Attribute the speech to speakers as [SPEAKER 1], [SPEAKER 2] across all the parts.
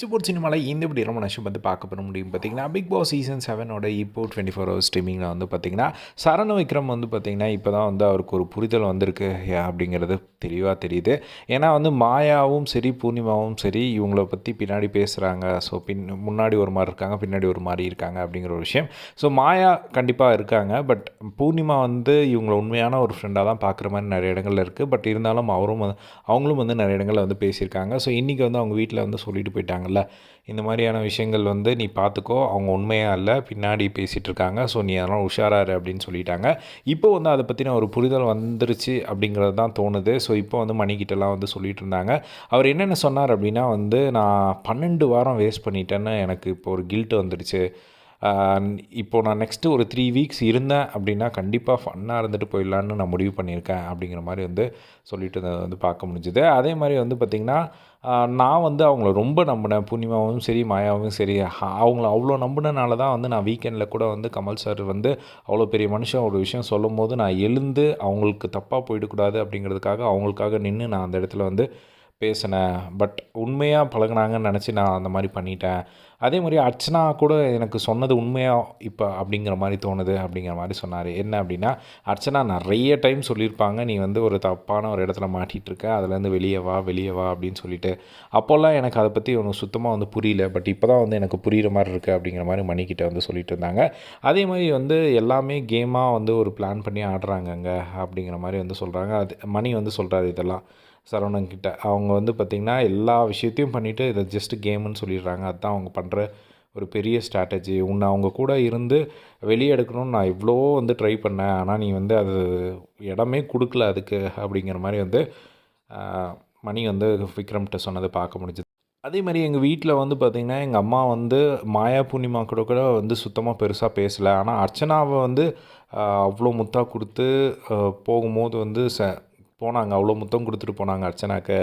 [SPEAKER 1] பிச்சைப்பூர் சினிமாவில் இந்த இப்படி ரொம்ப நஷ்டம் வந்து பார்க்க போகிற முடியும் பார்த்தீங்கன்னா பிக் பாஸ் சீசன் 7ஓட இப்போ 24 ஹவர்ஸ் ஸ்ட்ரீமிங்கில் வந்து பார்த்திங்கன்னா சரண விக்ரம் வந்து பார்த்திங்கன்னா இப்போ தான் வந்து அவருக்கு ஒரு புரிதல் வந்திருக்கு அப்படிங்கிறது தெளிவாக தெரியுது. ஏன்னா வந்து மாயாவும் சரி பூர்ணிமாவும் சரி இவங்கள பற்றி பின்னாடி பேசுகிறாங்க. ஸோ முன்னாடி ஒரு மாதிரி இருக்காங்க, பின்னாடி ஒரு மாதிரி இருக்காங்க அப்படிங்கிற ஒரு விஷயம். ஸோ மாயா கண்டிப்பாக இருக்காங்க, பட் பூர்ணிமா வந்து இவங்கள உண்மையான ஒரு ஃப்ரெண்டாக தான் பார்க்குற மாதிரி நிறைய இடங்கள்ல இருக்குது. பட் இருந்தாலும் அவங்களும் வந்து நிறைய இடங்களில் வந்து பேசியிருக்காங்க. ஸோ இன்றைக்கி வந்து அவங்க வீட்டில் வந்து சொல்லிட்டு போயிட்டாங்கல்ல, இந்த மாதிரியான விஷயங்கள் வந்து நீ பார்த்துக்கோ, அவங்க உண்மையாக இல்லை பின்னாடி பேசிகிட்டு இருக்காங்க, ஸோ நீ அதெல்லாம் உஷாராரு அப்படின்னு சொல்லிட்டாங்க. இப்போ வந்து அதை பற்றின ஒரு புரிதல் வந்துருச்சு அப்படிங்கிறது தான் தோணுது. ஸோ இப்போ வந்து மணிக்கிட்டலாம் வந்து சொல்லிட்டு இருந்தாங்க. அவர் என்னென்ன சொன்னார் அப்படின்னா வந்து, நான் 12 வாரம் வேஸ்ட் பண்ணிட்டேன்னு எனக்கு இப்போ ஒரு கில்ட் வந்துடுச்சு. இப்போது நான் நெக்ஸ்ட்டு ஒரு 3 வீக்ஸ் இருந்தேன் அப்படின்னா கண்டிப்பாக ஃபன்னாக இருந்துட்டு போயிடலான்னு நான் முடிவு பண்ணியிருக்கேன் அப்படிங்கிற மாதிரி வந்து சொல்லிட்டு வந்து பார்க்க முடிஞ்சுது. அதே மாதிரி வந்து பார்த்திங்கன்னா நான் வந்து அவங்கள ரொம்ப நம்பினேன். பூர்ணிமாவும் சரி மாயாவும் சரி அவங்கள அவ்வளோ நம்பினனால தான் வந்து நான் வீக்கெண்டில் கூட வந்து கமல் சார் வந்து அவ்வளோ பெரிய மனுஷன் ஒரு விஷயம் சொல்லும் போது நான் எழுந்து அவங்களுக்கு தப்பாக போயிடக்கூடாது அப்படிங்கிறதுக்காக அவங்களுக்காக நின்று நான் அந்த இடத்துல வந்து பேசினேன். பட் உண்மையாக பழகினாங்கன்னு நினச்சி நான் அந்த மாதிரி பண்ணிட்டேன். அதே மாதிரி அர்ச்சனா கூட எனக்கு சொன்னது உண்மையாக இப்போ அப்படிங்கிற மாதிரி தோணுது அப்படிங்கிற மாதிரி சொன்னார். என்ன அப்படின்னா, அர்ச்சனா நிறைய டைம் சொல்லியிருப்பாங்க, நீ வந்து ஒரு தப்பான ஒரு இடத்துல மாட்டிகிட்ருக்க, அதுலேருந்து வெளியே வா வெளியே வா அப்படின்னு சொல்லிட்டு. அப்போல்லாம் எனக்கு அதை பற்றி ஒன்று சுத்தமாக வந்து புரியல. பட் இப்போ தான் வந்து எனக்கு புரிகிற மாதிரி இருக்குது அப்படிங்கிற மாதிரி மணிக்கிட்ட வந்து சொல்லிட்டு இருந்தாங்க. அதே மாதிரி வந்து எல்லாமே கேமாக வந்து ஒரு பிளான் பண்ணி ஆடுறாங்கங்க அப்படிங்கிற மாதிரி வந்து சொல்கிறாங்க. அது மணி வந்து சொல்கிறாரு இதெல்லாம் சரவணன்கிட்ட. அவங்க வந்து பார்த்திங்கன்னா எல்லா விஷயத்தையும் பண்ணிவிட்டு இதை ஜஸ்ட் கேமுன்னு சொல்லிடுறாங்க. அதுதான் அவங்க பண்ணுற ஒரு பெரிய ஸ்ட்ராட்டஜி. உன்னை அவங்க கூட இருந்து வெளியே எடுக்கணும்னு நான் இவ்வளோ வந்து ட்ரை பண்ணேன், ஆனால் நீ வந்து அது இடமே கொடுக்கல அதுக்கு அப்படிங்கிற மாதிரி வந்து மணி வந்து விக்ரம்கிட்ட சொன்னதை பார்க்க முடிஞ்சுது. அதே மாதிரி எங்கள் வீட்டில் வந்து பார்த்திங்கன்னா எங்கள் அம்மா வந்து மாயா பூர்ணிமா கூட வந்து சுத்தமாக பெருசாக பேசலை. ஆனால் அர்ச்சனாவை வந்து அவ்வளோ முத்தா கொடுத்து போகும்போது வந்து போனாங்க, அவ்வளோ முத்தம் கொடுத்துட்டு போனாங்க அர்ச்சனாக்கு.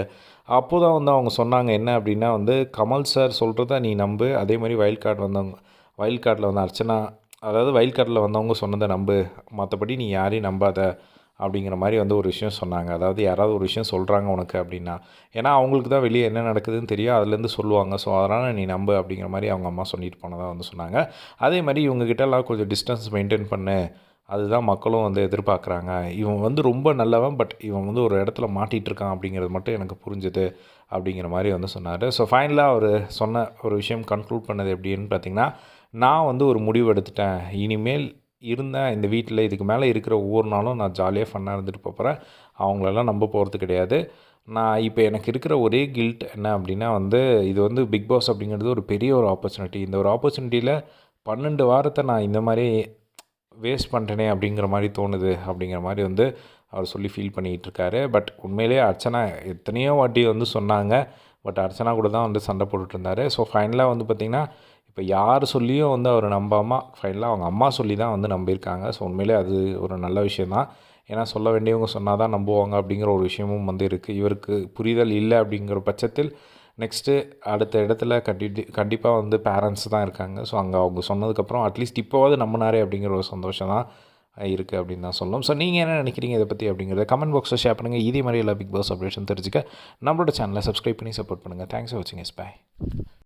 [SPEAKER 1] அப்போ தான் வந்து அவங்க சொன்னாங்க என்ன அப்படின்னா வந்து, கமல் சார் சொல்கிறத நீ நம்பு, அதே மாதிரி வைல்ட் கார்டில் வந்து அர்ச்சனா, அதாவது வைல்ட் கார்டில் வந்தவங்க சொன்னதை நம்பு, மற்றபடி நீ யாரையும் நம்பாத அப்படிங்கிற மாதிரி வந்து ஒரு விஷயம் சொன்னாங்க. அதாவது யாராவது ஒரு விஷயம் சொல்கிறாங்க உனக்கு அப்படின்னா, ஏன்னா அவங்களுக்கு தான் வெளியே என்ன நடக்குதுன்னு தெரியும், அதுலேருந்து சொல்லுவாங்க. ஸோ அதனால் நீ நம்பு அப்படிங்கிற மாதிரி அவங்க அம்மா சொல்லிட்டு போனதாக வந்து சொன்னாங்க. அதே மாதிரி இவங்ககிட்டலாம் கொஞ்சம் டிஸ்டன்ஸ் மெயின்டைன் பண்ணு, அதுதான் மக்களும் வந்து எதிர்பார்க்குறாங்க. இவன் வந்து ரொம்ப நல்லவன், பட் இவன் வந்து ஒரு இடத்துல மாட்டிகிட்ருக்கான் அப்படிங்கிறது மட்டும் எனக்கு புரிஞ்சுது அப்படிங்கிற மாதிரி வந்து சொன்னார். ஸோ ஃபைனலாக அவர் சொன்ன ஒரு விஷயம் கன்க்ளூட் பண்ணது எப்படின்னு பார்த்திங்கன்னா, நான் வந்து ஒரு முடிவு எடுத்துட்டேன். இனிமேல் இருந்தேன் இந்த வீட்டில், இதுக்கு மேலே இருக்கிற ஒவ்வொரு நாளும் நான் ஜாலியாக ஃபன்னாக இருந்துட்டு போகிறேன். அவங்களெல்லாம் நம்ப போகிறது கிடையாது. நான் இப்போ எனக்கு இருக்கிற ஒரே கில்ட் என்ன அப்படின்னா வந்து, இது வந்து பிக் பாஸ் அப்படிங்கிறது ஒரு பெரிய ஒரு ஆப்பர்ச்சுனிட்டி. இந்த ஒரு ஆப்பர்ச்சுனிட்டியில் 12 வாரத்தை நான் இந்த மாதிரி வேஸ்ட் பண்ணிட்டேனே அப்படிங்கிற மாதிரி தோணுது அப்படிங்கிற மாதிரி வந்து அவர் சொல்லி ஃபீல் பண்ணிகிட்ருக்காரு. பட் உண்மையிலேயே அர்ச்சனா எத்தனையோ வாட்டி வந்து சொன்னாங்க, பட் அர்ச்சனா கூட தான் வந்து சண்டை போட்டுட்ருந்தார். ஸோ ஃபைனலாக வந்து பார்த்திங்கன்னா இப்போ யார் சொல்லியும் வந்து அவர் நம்பாமல் ஃபைனலாக அவங்க அம்மா சொல்லி தான் வந்து நம்பியிருக்காங்க. ஸோ உண்மையிலே அது ஒரு நல்ல விஷயந்தான். ஏன்னா சொல்ல வேண்டியவங்க சொன்னால் தான் நம்புவாங்க அப்படிங்கிற ஒரு விஷயமும் வந்து இருக்குது. இவருக்கு புரிதல் இல்லை அப்படிங்கிற பட்சத்தில் நெக்ஸ்ட்டு அடுத்த இடத்துல கண்டிப்பாக வந்து பேரண்ட்ஸ் தான் இருக்காங்க. ஸோ அங்கே அவங்க சொன்னதுக்கப்புறம் அட்லீஸ்ட் இப்போவாது நம்பினாரே அப்படிங்கிற ஒரு சந்தோஷம் தான் இருக்குது அப்படின்னு தான் சொல்லணும். ஸோ நீங்கள் என்ன நினைக்கிறீங்க இதை பற்றி அப்படிங்கிறத கமெண்ட் பாக்ஸில் ஷேர் பண்ணுங்கள். இதே மாதிரி எல்லா பிக் பாஸ் அப்டேஷன் தெரிஞ்சுக்க நம்மளோட சேனலை சப்ஸ்கிரைப் பண்ணி சப்போர்ட் பண்ணுங்கள். தேங்க்ஸ் ஃபார் வாட்சிங். Yes by.